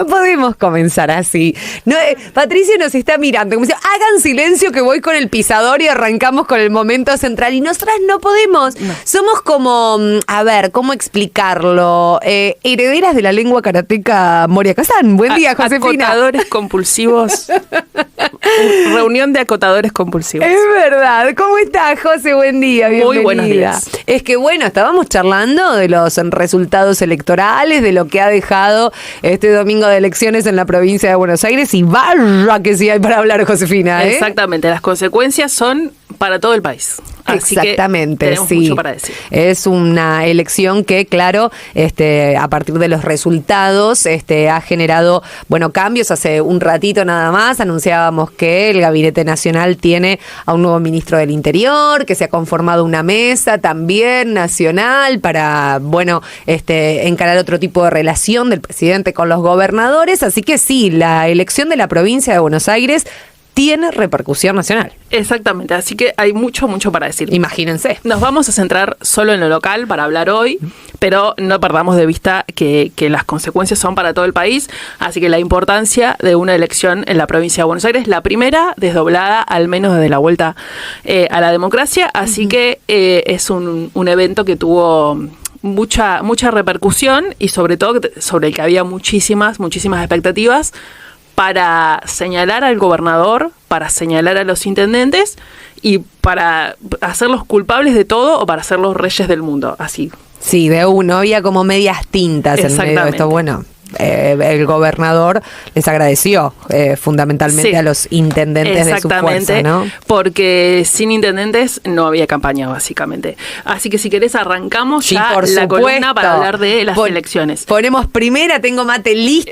No podemos comenzar así. No, Patricia nos está mirando, como si hagan silencio que voy con el pisador y arrancamos con el momento central. Y nosotras no podemos. No. Somos como, a ver, ¿cómo explicarlo? Herederas de la lengua karateca Moria Kazan. Buen día, Josefina. Acotadores compulsivos. Reunión de acotadores compulsivos. Es verdad. ¿Cómo estás, José? Buen día, bienvenida. Muy buenos días. Es que bueno, estábamos charlando de los resultados electorales, de lo que ha dejado este domingo de elecciones en la provincia de Buenos Aires, y vaya que sí hay para hablar, Josefina, ¿eh? Exactamente, las consecuencias son para todo el país. Así exactamente, que tenemos mucho para decir. Es una elección que, claro, a partir de los resultados, ha generado, cambios. Hace un ratito nada más anunciábamos que el Gabinete Nacional tiene a un nuevo ministro del Interior, que se ha conformado una mesa también nacional para, encarar otro tipo de relación del presidente con los gobernadores. Así que sí, la elección de la provincia de Buenos Aires tiene repercusión nacional. Exactamente, así que hay mucho para decir. Imagínense. Nos vamos a centrar solo en lo local para hablar hoy, pero no perdamos de vista que las consecuencias son para todo el país, así que la importancia de una elección en la provincia de Buenos Aires, la primera desdoblada al menos desde la vuelta a la democracia, así que es un evento que tuvo mucha repercusión y sobre todo sobre el que había muchísimas expectativas, para señalar al gobernador, para señalar a los intendentes y para hacerlos culpables de todo o para hacerlos reyes del mundo, así. Sí, de uno, había como medias tintas en medio de esto. El gobernador les agradeció fundamentalmente a los intendentes de su fuerza, ¿no? Porque sin intendentes no había campaña, básicamente. Así que si querés arrancamos ya la columna para hablar de las elecciones. Ponemos primera, tengo mate listo,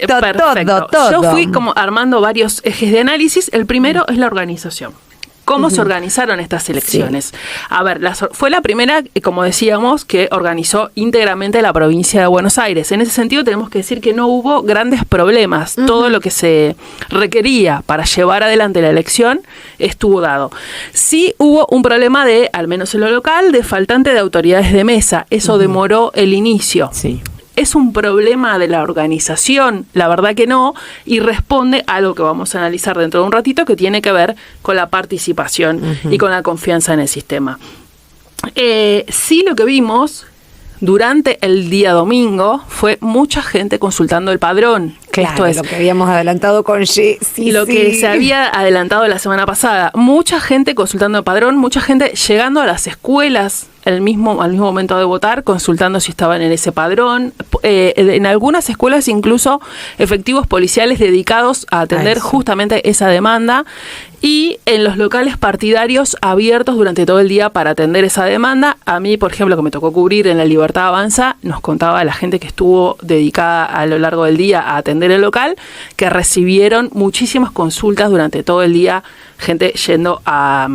todo. Yo fui como armando varios ejes de análisis. El primero es la organización. ¿Cómo se organizaron estas elecciones? Sí. A ver, fue la primera, como decíamos, que organizó íntegramente la provincia de Buenos Aires. En ese sentido tenemos que decir que no hubo grandes problemas. Todo lo que se requería para llevar adelante la elección estuvo dado. Sí hubo un problema al menos en lo local, de faltante de autoridades de mesa. Eso demoró el inicio. Sí. ¿Es un problema de la organización? La verdad que no, y responde a algo que vamos a analizar dentro de un ratito, que tiene que ver con la participación y con la confianza en el sistema. Sí, lo que vimos durante el día domingo fue mucha gente consultando el padrón. Claro, esto es lo que habíamos adelantado con Jessy. Lo que se había adelantado la semana pasada. Mucha gente consultando el padrón, mucha gente llegando a las escuelas al mismo momento de votar, consultando si estaban en ese padrón. En algunas escuelas incluso efectivos policiales dedicados a atender justamente esa demanda, y en los locales partidarios abiertos durante todo el día para atender esa demanda. A mí, por ejemplo, que me tocó cubrir en La Libertad Avanza, nos contaba la gente que estuvo dedicada a lo largo del día a atender el local, que recibieron muchísimas consultas durante todo el día, gente yendo a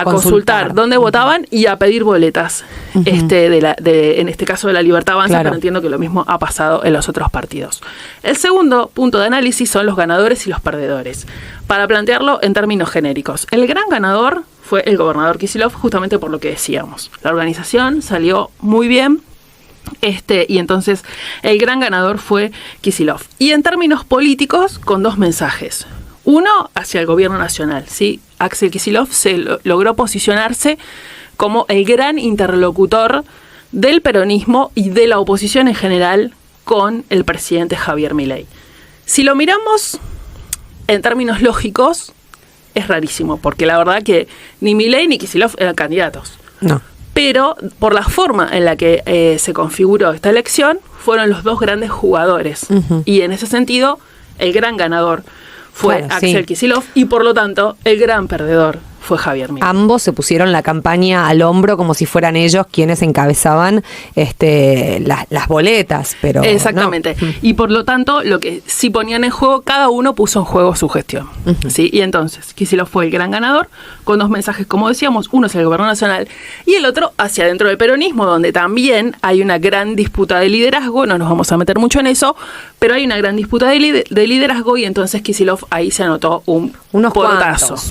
consultar dónde votaban y a pedir boletas, en este caso de La Libertad Avanza, pero entiendo que lo mismo ha pasado en los otros partidos. El segundo punto de análisis son los ganadores y los perdedores. Para plantearlo en términos genéricos, el gran ganador fue el gobernador Kicillof, justamente por lo que decíamos. La organización salió muy bien, y entonces el gran ganador fue Kicillof. Y en términos políticos, con dos mensajes. Uno, hacia el gobierno nacional, ¿sí? Axel Kicillof logró posicionarse como el gran interlocutor del peronismo y de la oposición en general con el presidente Javier Milei. Si lo miramos en términos lógicos, es rarísimo, porque la verdad que ni Milei ni Kicillof eran candidatos. No. Pero por la forma en la que se configuró esta elección, fueron los dos grandes jugadores. Y en ese sentido, el gran ganador fue Axel Kicillof, y por lo tanto el gran perdedor fue Javier Milei. Ambos se pusieron la campaña al hombro como si fueran ellos quienes encabezaban las boletas, pero exactamente. No. Y por lo tanto, lo que sí ponían en juego, cada uno puso en juego su gestión. ¿Sí? Y entonces, Kicillof fue el gran ganador, con dos mensajes, como decíamos, uno hacia el gobierno nacional y el otro hacia dentro del peronismo, donde también hay una gran disputa de liderazgo. No nos vamos a meter mucho en eso, pero hay una gran disputa de liderazgo, y entonces Kicillof ahí se anotó unos cuantos,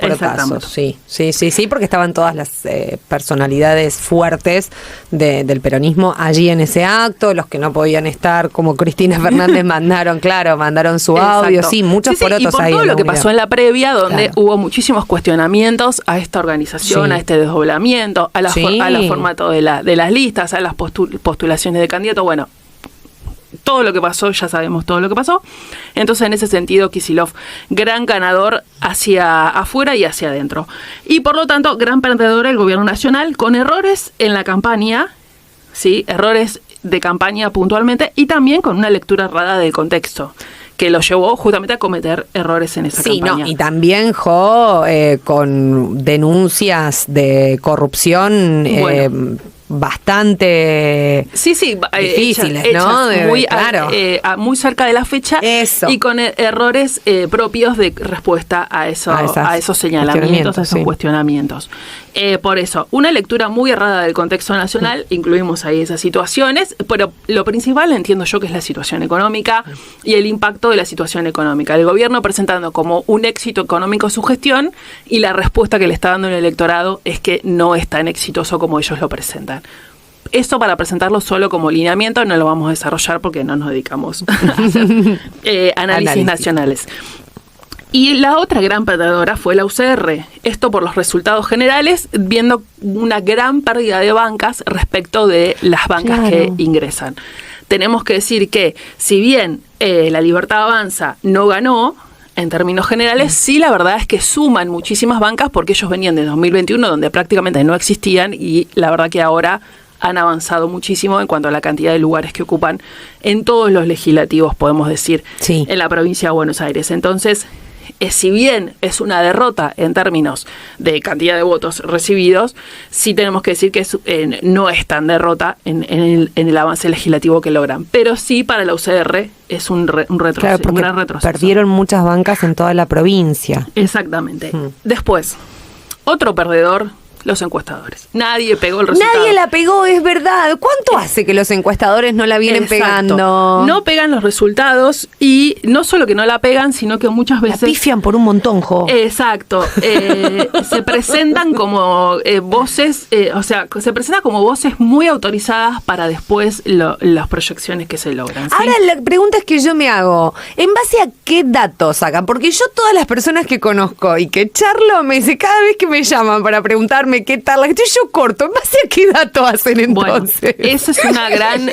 por Exactamente. casos. Sí, porque estaban todas las personalidades fuertes del peronismo allí en ese acto, los que no podían estar, como Cristina Fernández, mandaron su audio, Exacto. muchos porotos y por ahí. todo lo que pasó en la previa, donde Claro. hubo muchísimos cuestionamientos a esta organización, Sí. a este desdoblamiento, a la formato de las listas, a las postulaciones de candidatos, bueno, todo lo que pasó, ya sabemos todo lo que pasó. Entonces, en ese sentido, Kicillof, gran ganador hacia afuera y hacia adentro. Y por lo tanto, gran perdedor el gobierno nacional, con errores en la campaña, ¿sí? Errores de campaña puntualmente, y también con una lectura errada del contexto, que lo llevó justamente a cometer errores en esa campaña. Y también, con denuncias de corrupción bastante difíciles, ¿no? Muy cerca de la fecha. Eso. Y con errores propios de respuesta a esos señalamientos, a esos cuestionamientos. Por eso, una lectura muy errada del contexto nacional, incluimos ahí esas situaciones, pero lo principal entiendo yo que es la situación económica y el impacto de la situación económica. El gobierno presentando como un éxito económico su gestión, y la respuesta que le está dando el electorado es que no es tan exitoso como ellos lo presentan. Esto, para presentarlo solo como lineamiento, no lo vamos a desarrollar porque no nos dedicamos a hacer análisis nacionales. Y la otra gran perdedora fue la UCR. Esto por los resultados generales, viendo una gran pérdida de bancas respecto de las bancas que ingresan. Tenemos que decir que, si bien La Libertad Avanza no ganó, en términos generales, sí, la verdad es que suman muchísimas bancas, porque ellos venían de 2021, donde prácticamente no existían, y la verdad que ahora han avanzado muchísimo en cuanto a la cantidad de lugares que ocupan en todos los legislativos, podemos decir, en la provincia de Buenos Aires. Entonces, si bien es una derrota en términos de cantidad de votos recibidos, sí tenemos que decir que no es tan derrota en el avance legislativo que logran. Pero sí, para la UCR es un retroceso, un gran retroceso. Perdieron muchas bancas en toda la provincia. Exactamente. Después, otro perdedor, los encuestadores. Nadie pegó el resultado. Nadie la pegó, es verdad. ¿Cuánto hace que los encuestadores no la vienen pegando? No pegan los resultados, y no solo que no la pegan, sino que muchas veces... La pifian por un montón, Exacto. Se presentan como voces, se presentan como voces muy autorizadas para después las proyecciones que se logran, ¿sí? Ahora, la pregunta es que yo me hago, ¿en base a qué datos sacan? Porque yo, todas las personas que conozco y que charlo, me dice, cada vez que me llaman para preguntarme qué tal, yo corto, ¿en base a qué datos hacen entonces? Bueno, esa es una gran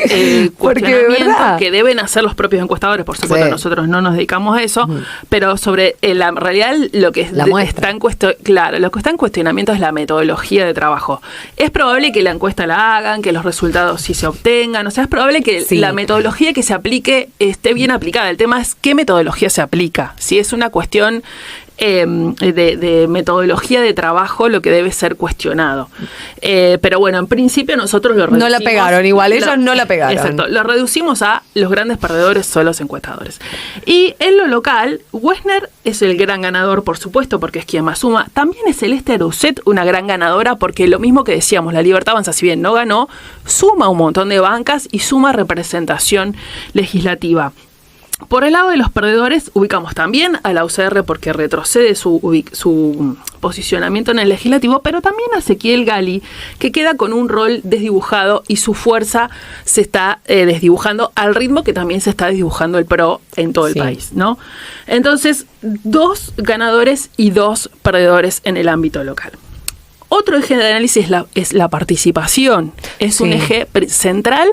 cuestionamiento que deben hacer los propios encuestadores. Por supuesto, nosotros no nos dedicamos a eso, pero sobre la realidad, lo que está en cuestionamiento es la metodología de trabajo. Es probable que la encuesta la hagan, que los resultados sí se obtengan, o sea, es probable que la metodología que se aplique esté bien aplicada. El tema es qué metodología se aplica. Si es una cuestión de metodología de trabajo, lo que debe ser cuestionado. Pero bueno, en principio nosotros lo reducimos. No la pegaron, igual ellos no la pegaron. Exacto, lo reducimos a los grandes perdedores son los encuestadores. Y en lo local, Wessner es el gran ganador, por supuesto, porque es quien más suma. También es Celeste Arouset una gran ganadora, porque lo mismo que decíamos, La Libertad Avanza, si bien no ganó, suma un montón de bancas y suma representación legislativa. Por el lado de los perdedores, ubicamos también a la UCR, porque retrocede su posicionamiento en el legislativo, pero también a Ezequiel Gali, que queda con un rol desdibujado, y su fuerza se está desdibujando al ritmo que también se está desdibujando el PRO en todo el país, ¿no? Entonces, 2 ganadores y 2 perdedores en el ámbito local. Otro eje de análisis es la participación. Es un eje central.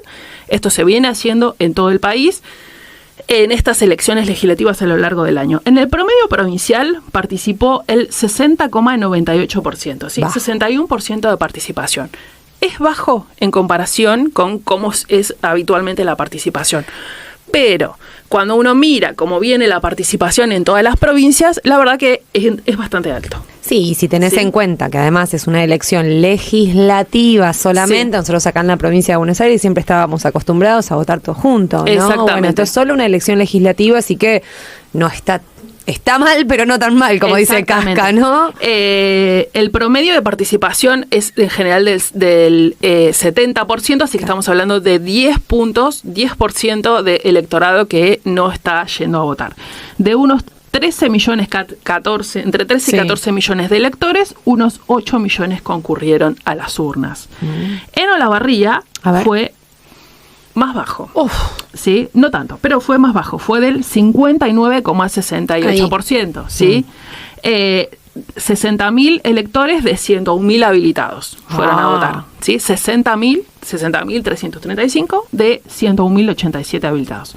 Esto se viene haciendo en todo el país en estas elecciones legislativas a lo largo del año. En el promedio provincial participó el 60,98%, ¿sí? 61% de participación. Es bajo en comparación con cómo es habitualmente la participación. Pero cuando uno mira cómo viene la participación en todas las provincias, la verdad que es bastante alto. Sí, y si tenés en cuenta que además es una elección legislativa solamente, nosotros acá en la provincia de Buenos Aires siempre estábamos acostumbrados a votar todos juntos, ¿no? Exactamente. Bueno, esto es solo una elección legislativa, así que no está mal, pero no tan mal, como dice Casca, ¿no? El promedio de participación es en general del 70%, así que estamos hablando de 10 puntos, 10% de electorado que no está yendo a votar. De unos entre 13 y 14 millones de electores, unos 8 millones concurrieron a las urnas. En Olavarría fue más bajo. ¿Sí? No tanto, pero fue más bajo. Fue del 59,68%. ¿Sí? 60.000 electores de 101.000 habilitados fueron a votar. ¿Sí? 60.335 de 101.087 habilitados.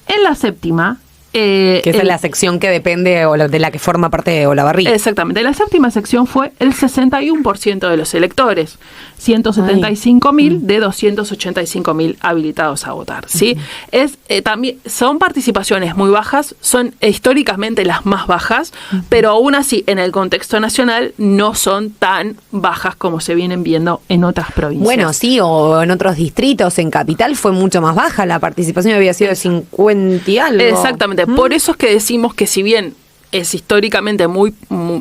En la séptima... que es la sección que depende de la que forma parte de Olavarría. Exactamente. La séptima sección fue el 61% de los electores, 175.000 de 285.000 habilitados a votar. ¿Sí? También son participaciones muy bajas, son históricamente las más bajas, pero aún así en el contexto nacional no son tan bajas como se vienen viendo en otras provincias. Bueno, sí, o en otros distritos, en Capital fue mucho más baja, la participación había sido de 50 y algo. Exactamente. Por eso es que decimos que si bien es históricamente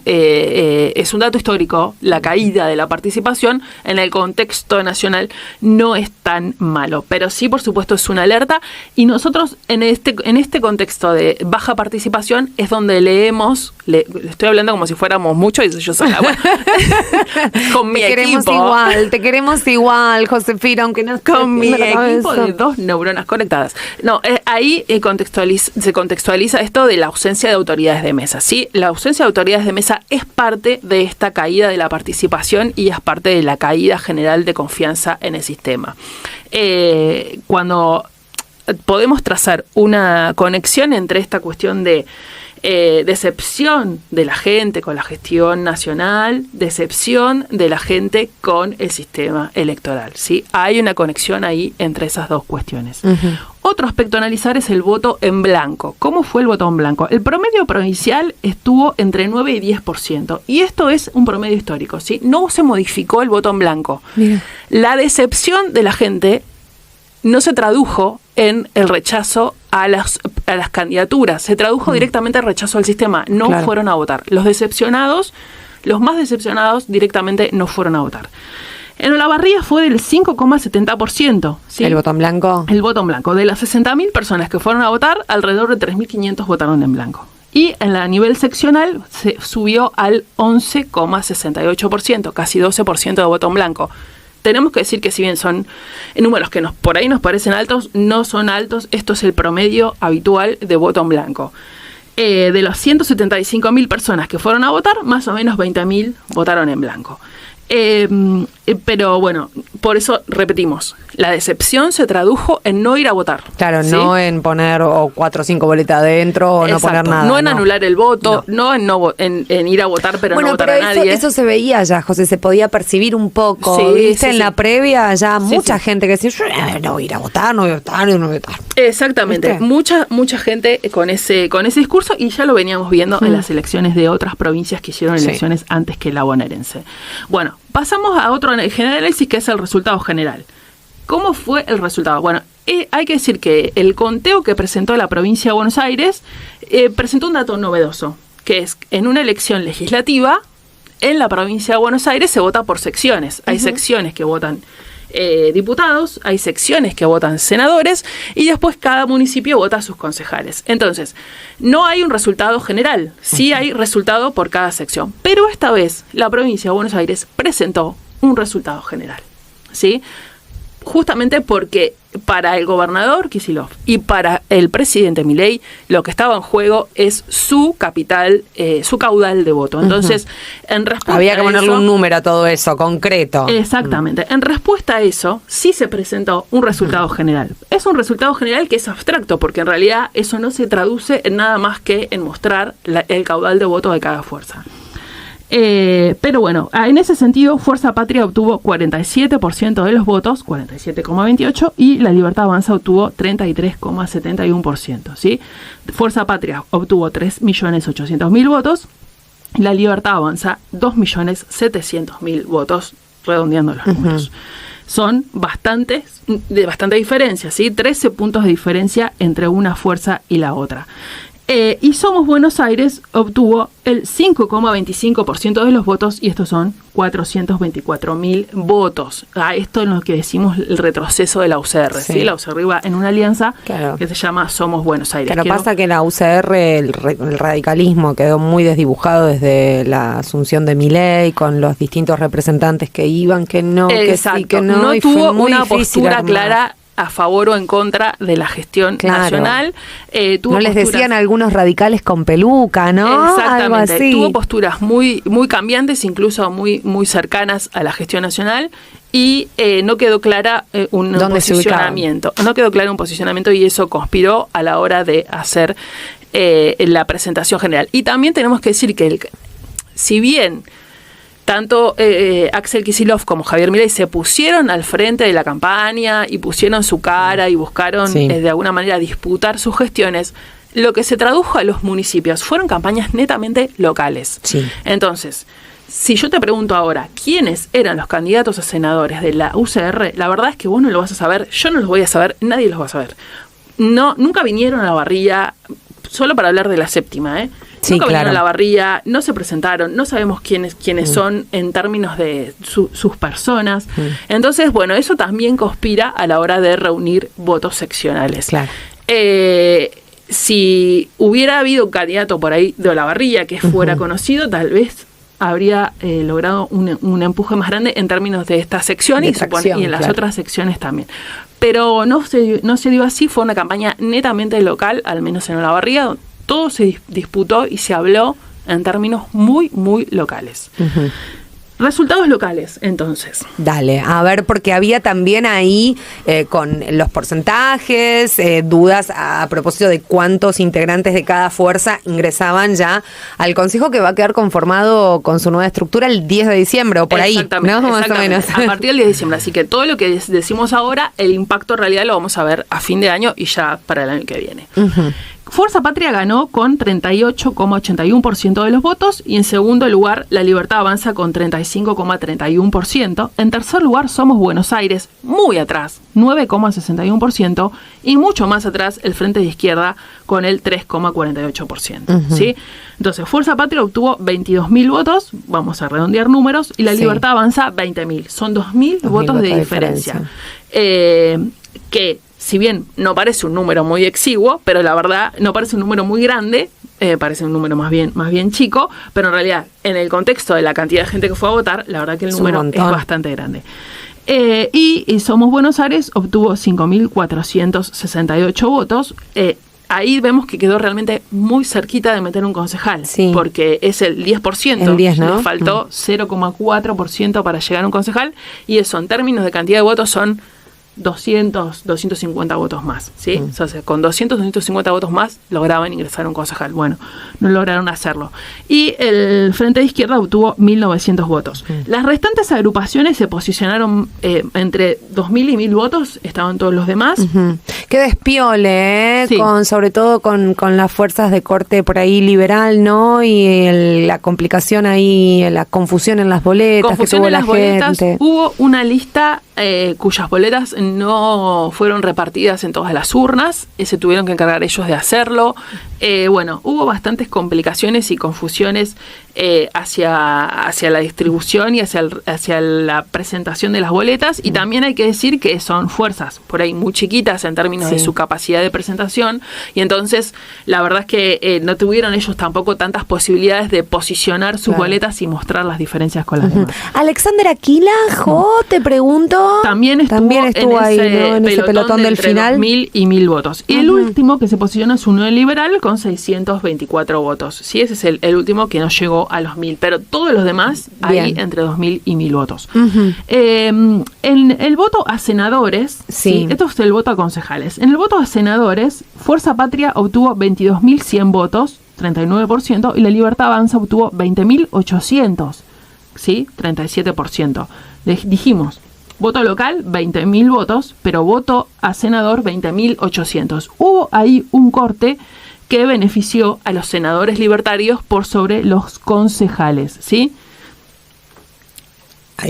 es un dato histórico la caída de la participación, en el contexto nacional no es tan malo, pero sí, por supuesto, es una alerta, y nosotros en este contexto de baja participación es donde le estoy hablando como si fuéramos muchos y yo sola, bueno, con mi equipo. Te queremos igual, Josefina, aunque no estés con mi equipo cabeza. de 2 neuronas conectadas. No, ahí se contextualiza esto de la ausencia de autoridades de mesa. ¿Sí? La ausencia de autoridades de mesa es parte de esta caída de la participación y es parte de la caída general de confianza en el sistema. Cuando podemos trazar una conexión entre esta cuestión de decepción de la gente con la gestión nacional, decepción de la gente con el sistema electoral, ¿sí? Hay una conexión ahí entre esas dos cuestiones. Otro aspecto a analizar es el voto en blanco. ¿Cómo fue el voto en blanco? El promedio provincial estuvo entre 9 y 10%, y esto es un promedio histórico, ¿sí? No se modificó el voto en blanco. Mira. La decepción de la gente no se tradujo en el rechazo a las candidaturas, se tradujo directamente el rechazo al sistema, no fueron a votar. Los más decepcionados directamente no fueron a votar. En Olavarría fue del 5,70%. ¿Sí? ¿El voto en blanco? El voto en blanco. De las 60.000 personas que fueron a votar, alrededor de 3.500 votaron en blanco. Y a nivel seccional se subió al 11,68%, casi 12% de voto en blanco. Tenemos que decir que si bien son números que por ahí nos parecen altos, no son altos. Esto es el promedio habitual de voto en blanco. De las 175.000 personas que fueron a votar, más o menos 20.000 votaron en blanco. Pero bueno, por eso repetimos, la decepción se tradujo en no ir a votar. Claro, ¿sí? No en poner 4 o 5 boletas adentro o Exacto, no poner nada. No en anular el voto, no en ir a votar pero no votar a nadie. Eso se veía ya, José, se podía percibir un poco. Sí, ¿viste? En la previa ya mucha gente que decía, yo no voy a ir a votar, no voy a votar, no voy a votar. Exactamente, mucha gente con ese discurso, y ya lo veníamos viendo en las elecciones de otras provincias que hicieron elecciones antes que la bonaerense. Bueno, pasamos a otro análisis que es el resultado general. ¿Cómo fue el resultado? Bueno, hay que decir que el conteo que presentó la provincia de Buenos Aires presentó un dato novedoso, que es en una elección legislativa, en la provincia de Buenos Aires se vota por secciones. Hay secciones que votan diputados, hay secciones que votan senadores, y después cada municipio vota a sus concejales. Entonces, no hay un resultado general, sí hay resultado por cada sección, pero esta vez la provincia de Buenos Aires presentó un resultado general, ¿sí? Justamente porque para el gobernador Kicillof y para el presidente Milei lo que estaba en juego es su capital, su caudal de voto. Entonces, en respuesta había que ponerle a eso, un número a todo eso, concreto. Exactamente. En respuesta a eso, sí se presentó un resultado general. Es un resultado general que es abstracto, porque en realidad eso no se traduce en nada más que en mostrar el caudal de voto de cada fuerza. Pero bueno, en ese sentido, Fuerza Patria obtuvo 47% de los votos, 47,28%, y La Libertad Avanza obtuvo 33,71%, ¿sí? Fuerza Patria obtuvo 3.800.000 votos, La Libertad Avanza 2.700.000 votos, redondeando los números. Son de bastante diferencia, ¿sí? 13 puntos de diferencia entre una fuerza y la otra. Y Somos Buenos Aires obtuvo el 5,25% de los votos, y estos son 424.000 votos. Esto es lo que decimos el retroceso de la UCR. ¿Sí? La UCR iba en una alianza que se llama Somos Buenos Aires. Claro, pasa que la UCR, el radicalismo quedó muy desdibujado desde la asunción de Milei, con los distintos representantes que iban, que no, que sí, que no. No y tuvo fue muy una difícil postura armar. clara a favor o en contra de la gestión nacional. No les decían algunos radicales con peluca, ¿no? Exactamente. Algo así. Tuvo posturas muy, muy cambiantes, incluso muy, muy cercanas a la gestión nacional, y no quedó clara un posicionamiento. No quedó claro un posicionamiento, y eso conspiró a la hora de hacer la presentación general. Y también tenemos que decir que si bien tanto Axel Kicillof como Javier Milei se pusieron al frente de la campaña y pusieron su cara y buscaron de alguna manera disputar sus gestiones, lo que se tradujo a los municipios fueron campañas netamente locales. Sí. Entonces, si yo te pregunto ahora quiénes eran los candidatos a senadores de la UCR, la verdad es que vos no lo vas a saber, yo no los voy a saber, nadie los va a saber. No, nunca vinieron a la barrilla, solo para hablar de la séptima, Sí, nunca vinieron claro. a la barría, no se presentaron, no sabemos quiénes son en términos de sus personas. Entonces, bueno, eso también conspira a la hora de reunir votos seccionales. Claro. Si hubiera habido un candidato por ahí de Olavarría que fuera conocido, tal vez habría logrado un empuje más grande en términos de esta sección y en las otras secciones también. Pero no se dio así, fue una campaña netamente local, al menos en Olavarría, donde todo se disputó y se habló en términos muy, muy locales. Resultados locales, entonces. Dale, a ver, porque había también ahí con los porcentajes, dudas a propósito de cuántos integrantes de cada fuerza ingresaban ya al Consejo, que va a quedar conformado con su nueva estructura el 10 de diciembre o por ahí, ¿no? Más o menos. A partir del 10 de diciembre. Así que todo lo que decimos ahora, el impacto en realidad lo vamos a ver a fin de año y ya para el año que viene. Fuerza Patria ganó con 38,81% de los votos, y en segundo lugar La Libertad Avanza con 35,31%. En tercer lugar Somos Buenos Aires, muy atrás, 9,61%, y mucho más atrás el Frente de Izquierda con el 3,48%. ¿Sí? Entonces Fuerza Patria obtuvo 22.000 votos, vamos a redondear números, y La Libertad Avanza 20.000. Son 2.000 votos de diferencia. Que si bien no parece un número muy exiguo, pero la verdad no parece un número muy grande, parece un número más bien chico, pero en realidad en el contexto de la cantidad de gente que fue a votar, la verdad que el número es bastante grande. Y Somos Buenos Aires obtuvo 5.468 votos. Ahí vemos que quedó realmente muy cerquita de meter un concejal, porque es el 10%, el 10, ¿no? Le faltó 0,4% para llegar a un concejal, y eso en términos de cantidad de votos son 250 votos más, ¿sí? O sea, con 250 votos más lograban ingresar a un concejal. Bueno, no lograron hacerlo. Y el Frente de Izquierda obtuvo 1.900 votos. Las restantes agrupaciones se posicionaron entre 2.000 y 1.000 votos, estaban todos los demás. Qué despiole, sobre todo con las fuerzas de corte por ahí liberal, ¿no? Y la complicación ahí, la confusión en las boletas que tuvo la gente. Hubo una lista cuyas boletas no fueron repartidas en todas las urnas, se tuvieron que encargar ellos de hacerlo. Bueno, hubo bastantes complicaciones y confusiones hacia la distribución y hacia la presentación de las boletas, y también hay que decir que son fuerzas por ahí muy chiquitas en términos de su capacidad de presentación, y entonces la verdad es que no tuvieron ellos tampoco tantas posibilidades de posicionar sus boletas y mostrar las diferencias con las demás. Alexander Aquila, te pregunto. También estuvo ahí, ¿no? En ese pelotón del final. 2.000 y 1.000 votos. Y el último que se posicionó es Unión Liberal con 624 votos. Sí, ese es el último que no llegó a los 1.000, pero todos los demás ahí entre 2.000 y 1.000 votos. En el voto a senadores, esto es el voto a concejales. En el voto a senadores, Fuerza Patria obtuvo 22.100 votos, 39%, y La Libertad Avanza obtuvo 20.800, ¿sí? 37%. Dijimos, voto local, 20.000 votos, pero voto a senador, 20.800. Hubo ahí un corte que benefició a los senadores libertarios por sobre los concejales, ¿sí?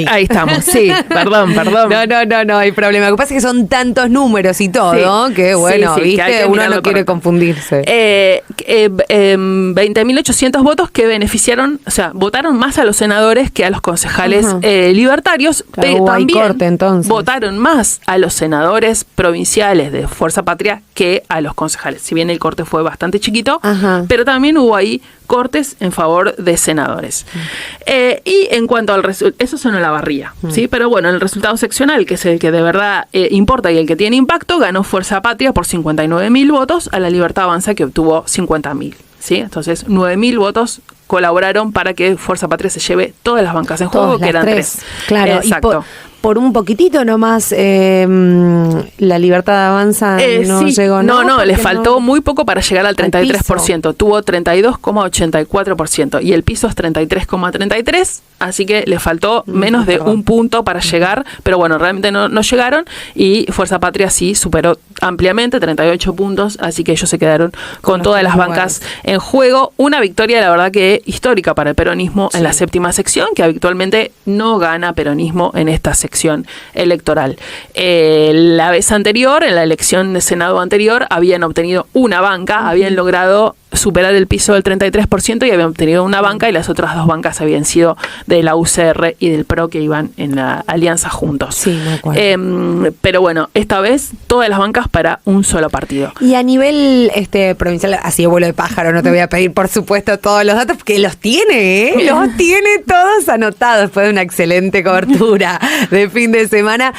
Ahí estamos, sí, perdón. No hay problema. Lo que pasa es que son tantos números y todo, Sí. que bueno, Sí, viste, que uno no quiere confundirse. 20.800 votos que beneficiaron, o sea, votaron más a los senadores que a los concejales libertarios. Claro, hay también corte, entonces. votaron más a los senadores provinciales de Fuerza Patria que a los concejales. Si bien el corte fue bastante chiquito, Ajá. pero también hubo ahí cortes en favor de senadores. Y en cuanto al resultado, eso son en la barría, ¿sí? Pero bueno, el resultado seccional, que es el que de verdad importa y el que tiene impacto, ganó Fuerza Patria por 59.000 votos a la Libertad Avanza, que obtuvo 50.000, ¿sí? Entonces, 9.000 votos colaboraron para que Fuerza Patria se lleve todas las bancas en juego, Todas que eran las 3. Claro, exacto. Y por un poquitito nomás la Libertad Avanza no Sí. llegó. No, Porque le faltó muy poco para llegar al 33%. Tuvo 32,84% y el piso es 33,33%, así que le faltó menos de un punto para llegar, pero bueno, realmente no llegaron y Fuerza Patria sí superó ampliamente, 38 puntos, así que ellos se quedaron con todas las bancas en juego. Una victoria, la verdad, que histórica para el peronismo en la séptima sección, que habitualmente no gana peronismo en esta sección electoral. La vez anterior, en la elección de Senado anterior, habían obtenido una banca, habían logrado superar el piso del 33% y habían obtenido una banca, y las otras 2 bancas habían sido de la UCR y del PRO, que iban en la alianza juntos. Sí, me acuerdo. Pero bueno, esta vez todas las bancas para un solo partido. Y a nivel provincial, así de vuelo de pájaro, no te voy a pedir, por supuesto, todos los datos, porque los tiene, los tiene todos anotados después de una excelente cobertura de fin de semana.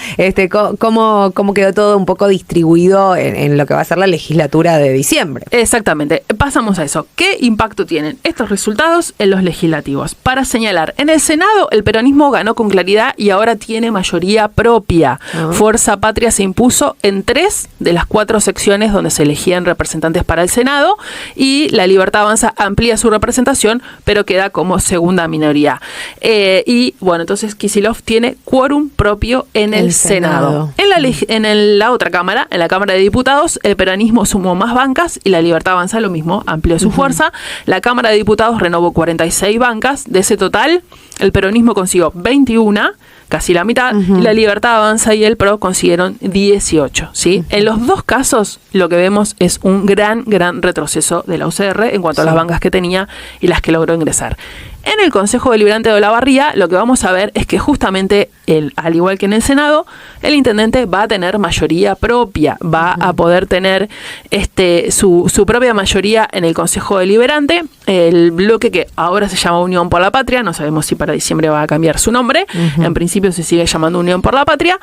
¿Cómo quedó todo un poco distribuido en lo que va a ser la legislatura de diciembre? Exactamente. Pasamos a eso. ¿Qué impacto tienen estos resultados en los legislativos? Para señalar, en el Senado el peronismo ganó con claridad y ahora tiene mayoría propia. Fuerza Patria se impuso en 3 de las 4 secciones donde se elegían representantes para el Senado, y la Libertad Avanza amplía su representación, pero queda como segunda minoría. Y bueno, entonces Kicillof tiene quórum propio en el Senado. En la otra cámara, en la Cámara de Diputados, el peronismo sumó más bancas y la Libertad Avanza lo mismo, amplió su fuerza. La Cámara de Diputados renovó 46 bancas. De ese total, el peronismo consiguió 21, casi la mitad, y la Libertad Avanza y el PRO consiguieron 18, ¿sí? En los dos casos, lo que vemos es un gran retroceso de la UCR en cuanto a las bancas que tenía y las que logró ingresar. En el Consejo Deliberante de Olavarría, lo que vamos a ver es que justamente, al igual que en el Senado, el intendente va a tener mayoría propia, va a poder tener su propia mayoría en el Consejo Deliberante. El bloque, que ahora se llama Unión por la Patria, no sabemos si para diciembre va a cambiar su nombre, en principio se sigue llamando Unión por la Patria,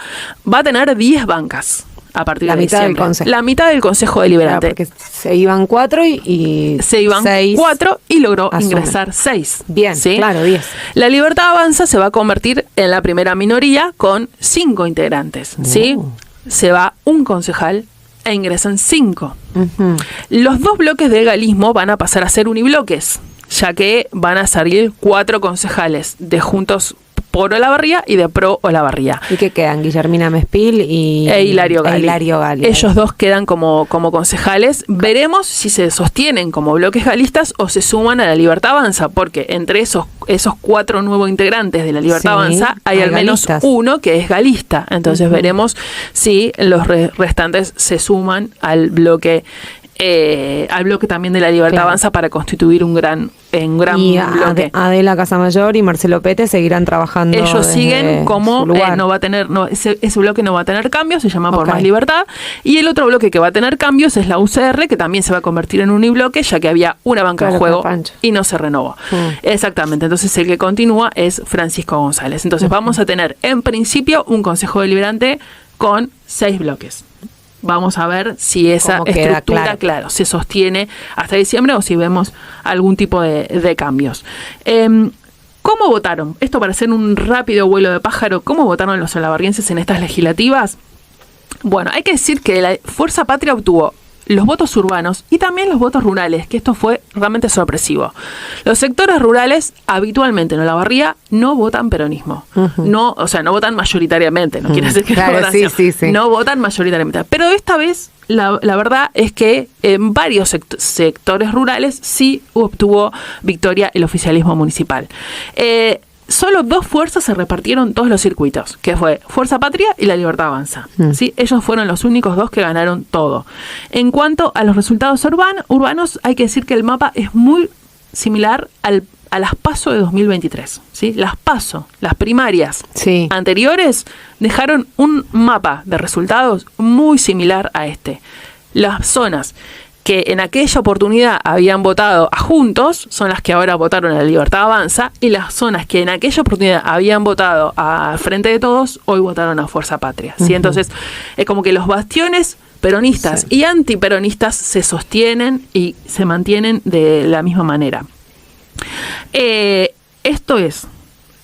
va a tener 10 bancas. A partir de diciembre. La mitad del Consejo Deliberante. Claro, porque se iban 4 y se iban 4 y logró ingresar 6. Bien, ¿sí? Claro, 10. La Libertad Avanza se va a convertir en la primera minoría con 5 integrantes. ¿Sí? Se va un concejal e ingresan 5. Los 2 bloques del galismo van a pasar a ser unibloques, ya que van a salir 4 concejales de Juntos por Olavarría y de Pro Olavarría. ¿Y qué quedan? Guillermina Mespil e Hilario Gali. Ellos 2 quedan como concejales. Veremos si se sostienen como bloques galistas o se suman a la Libertad Avanza, porque entre esos 4 nuevos integrantes de la Libertad Avanza hay al menos uno que es galista. Entonces veremos si los restantes se suman al bloque también de la Libertad Avanza para constituir un gran bloque. Adela Casamayor y Marcelo Pete seguirán trabajando. Ellos siguen como ese bloque no va a tener cambios, se llama Por Más Libertad, y el otro bloque que va a tener cambios es la UCR, que también se va a convertir en unibloque, ya que había una banca en juego y no se renovó. Exactamente, entonces el que continúa es Francisco González. Entonces vamos a tener en principio un Consejo Deliberante con 6 bloques. Vamos a ver si esa estructura, claro, se sostiene hasta diciembre o si vemos algún tipo de cambios. ¿Cómo votaron? Esto para hacer un rápido vuelo de pájaro. ¿Cómo votaron los olavarrienses en estas legislativas? Bueno, hay que decir que la Fuerza Patria obtuvo los votos urbanos y también los votos rurales, que esto fue realmente sorpresivo. Los sectores rurales habitualmente en Olavarría no votan peronismo. No votan mayoritariamente, no quiere decir que no votan. Sí. No votan mayoritariamente. Pero esta vez la verdad es que en varios sectores rurales sí obtuvo victoria el oficialismo municipal. solo 2 fuerzas se repartieron todos los circuitos, que fue Fuerza Patria y La Libertad Avanza. ¿Sí? Ellos fueron los únicos 2 que ganaron todo. En cuanto a los resultados urbanos, hay que decir que el mapa es muy similar a las PASO de 2023. ¿Sí? Las PASO, las primarias anteriores, dejaron un mapa de resultados muy similar a este. Las zonas que en aquella oportunidad habían votado a Juntos son las que ahora votaron a La Libertad Avanza, y las zonas que en aquella oportunidad habían votado a Frente de Todos hoy votaron a Fuerza Patria. ¿Sí? Entonces es como que los bastiones peronistas y antiperonistas se sostienen y se mantienen de la misma manera. Esto es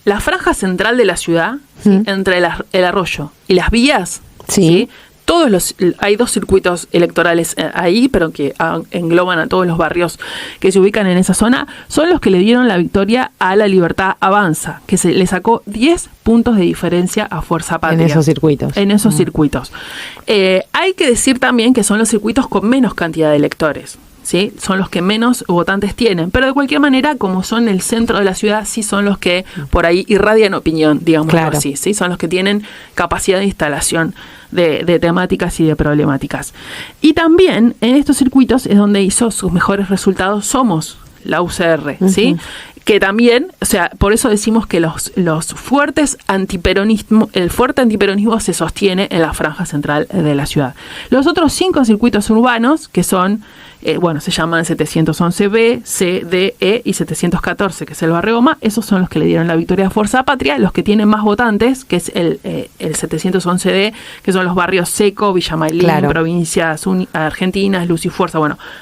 la franja central de la ciudad, ¿sí? Entre el arroyo y las vías. ¿Sí? Hay 2 circuitos electorales ahí, pero que engloban a todos los barrios que se ubican en esa zona, son los que le dieron la victoria a La Libertad Avanza, que se le sacó 10 puntos de diferencia a Fuerza Patria. En esos circuitos. En esos circuitos. Hay que decir también que son los circuitos con menos cantidad de electores. ¿Sí? Son los que menos votantes tienen, pero de cualquier manera, como son el centro de la ciudad, sí son los que por ahí irradian opinión, digamos así, ¿sí? Son los que tienen capacidad de instalación de temáticas y de problemáticas. Y también en estos circuitos es donde hizo sus mejores resultados Somos, la UCR, ¿sí? Que también, o sea, por eso decimos que los fuertes el fuerte antiperonismo se sostiene en la franja central de la ciudad. Los otros 5 circuitos urbanos, que son, se llaman 711B, C, D, E y 714, que es el barrio Goma, esos son los que le dieron la victoria a Fuerza Patria. Los que tienen más votantes, que es el 711D, que son los barrios Seco, Villa Maylin, Provincias Argentinas, Luz y Fuerza,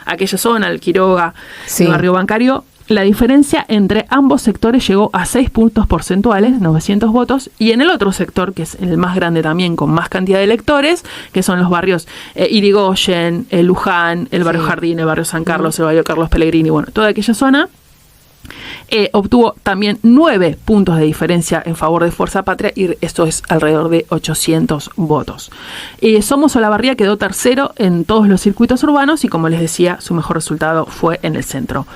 aquella zona, el Quiroga, el barrio Bancario. La diferencia entre ambos sectores llegó a 6 puntos porcentuales, 900 votos, y en el otro sector, que es el más grande también, con más cantidad de electores, que son los barrios Irigoyen, Luján, el barrio Jardín, el barrio San Carlos, el barrio Carlos Pellegrini, toda aquella zona, obtuvo también 9 puntos de diferencia en favor de Fuerza Patria, y esto es alrededor de 800 votos. Somos Olavarría quedó tercero en todos los circuitos urbanos y, como les decía, su mejor resultado fue en el centro.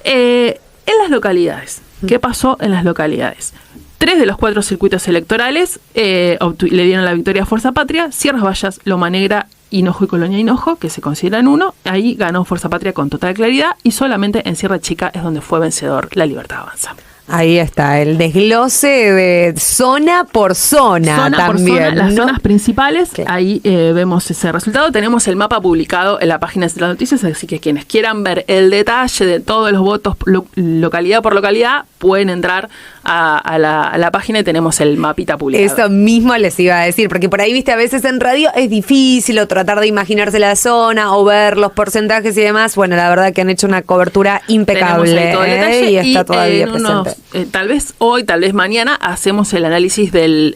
En las localidades, ¿qué pasó en las localidades? 3 de los 4 circuitos electorales le dieron la victoria a Fuerza Patria: Sierras Vallas, Loma Negra, Hinojo y Colonia Hinojo, que se consideran uno. Ahí ganó Fuerza Patria con total claridad, y solamente en Sierra Chica es donde fue vencedor La Libertad Avanza. Ahí está, el desglose de zona por zona también, las zonas principales, ahí vemos ese resultado. Tenemos el mapa publicado en la página de las noticias, así que quienes quieran ver el detalle de todos los votos localidad por localidad, pueden entrar a la página y tenemos el mapita publicado. Eso mismo les iba a decir, porque por ahí, viste, a veces en radio es difícil o tratar de imaginarse la zona o ver los porcentajes y demás. La verdad que han hecho una cobertura impecable, y está todavía presente. Tal vez hoy, tal vez mañana, hacemos el análisis del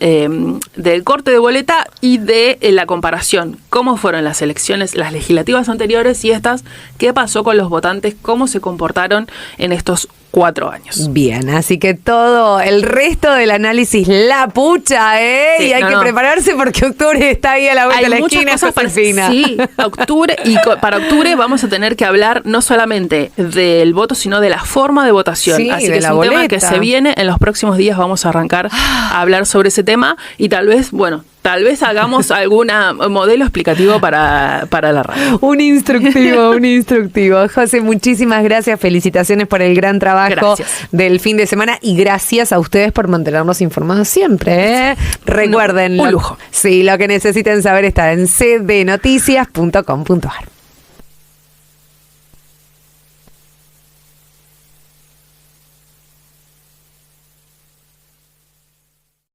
corte de boleta y de la comparación. ¿Cómo fueron las elecciones, las legislativas anteriores y estas? ¿Qué pasó con los votantes? ¿Cómo se comportaron en estos 4 años? Bien, así que todo el resto del análisis la pucha, Sí, y hay que prepararse porque octubre está ahí a la vuelta de la esquina. Sí, octubre, y para octubre vamos a tener que hablar no solamente del voto, sino de la forma de votación. Así que es un tema que se viene en los próximos días. Vamos a arrancar a hablar sobre ese tema y tal vez hagamos algún modelo explicativo para la radio. Un instructivo. José, muchísimas gracias. Felicitaciones por el gran trabajo del fin de semana y gracias a ustedes por mantenernos informados siempre. Recuerden, un lujo. Sí, lo que necesiten saber está en cdnoticias.com.ar.